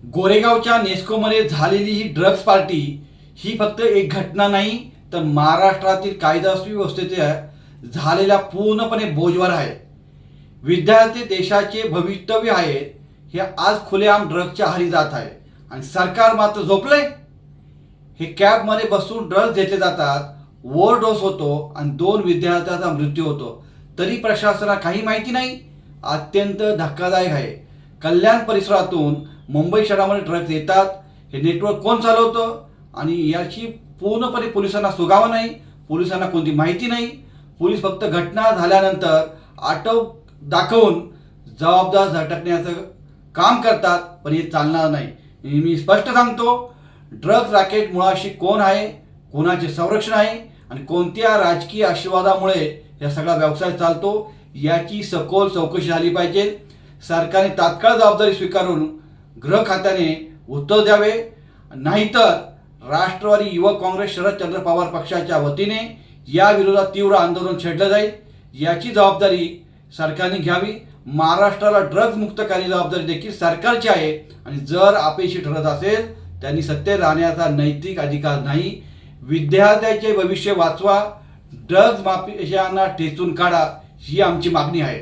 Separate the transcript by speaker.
Speaker 1: गोरेगावच्या नेस्कोमध्ये झालेली ही drugs party ही फक्त एक घटना नाही तर महाराष्ट्रातील कायदा सुव्यवस्थेच्या झालेल्या पूर्णपणे बोजवर आहे. विद्यार्थी देशाचे भवितव्य आहेत हे आज खुलेआम ड्रग्जच्या आहारी जात आहे आणि सरकार मात्र झोपलंय. हे कॅबमध्ये बसून ड्रग्ज घेतले जातात, ओव्हरडोस होतो आणि 2 विद्यार्थ्यांचा मृत्यू होतो, तरी प्रशासनाला काही माहिती नाही. अत्यंत धक्कादायक आहे. कल्याण परिसरातून मुंबई शहरामध्ये ड्रग्ज येतात. हे नेटवर्क कोण चालवतं आणि याची पूर्णपणे पोलिसांना सुगावा नाही. पोलिसांना कोणती माहिती नाही. पोलीस फक्त घटना झाल्यानंतर आटो दाखवून जबाबदार झटकण्याचं काम करतात, पण हे चालणार नाही. मी स्पष्ट सांगतो, ड्रग्ज रॅकेट मुळाशी कोण आहे, कोणाचे संरक्षण आहे आणि कोणत्या राजकीय आशीर्वादामुळे या सगळा व्यवसाय चालतो याची सखोल चौकशी झाली पाहिजे. सरकारने तात्काळ जबाबदारी स्वीकारून गृह खात्याने उत्तर द्यावे, नाहीतर राष्ट्रवादी युवक काँग्रेस शरदचंद्र पवार पक्षाच्या वतीने या विरोधात तीव्र आंदोलन छेडलं जाईल. याची जबाबदारी सरकारने घ्यावी. महाराष्ट्राला ड्रग्ज मुक्त करण्याची जबाबदारी देखील सरकारची आहे आणि जर अपेक्षित ठरत असेल त्यांनी सत्तेत राहण्याचा नैतिक अधिकार नाही. विद्यार्थ्याचे भविष्य वाचवा, ड्रग्ज माफियांना ठेचून काढा, ही आमची मागणी आहे.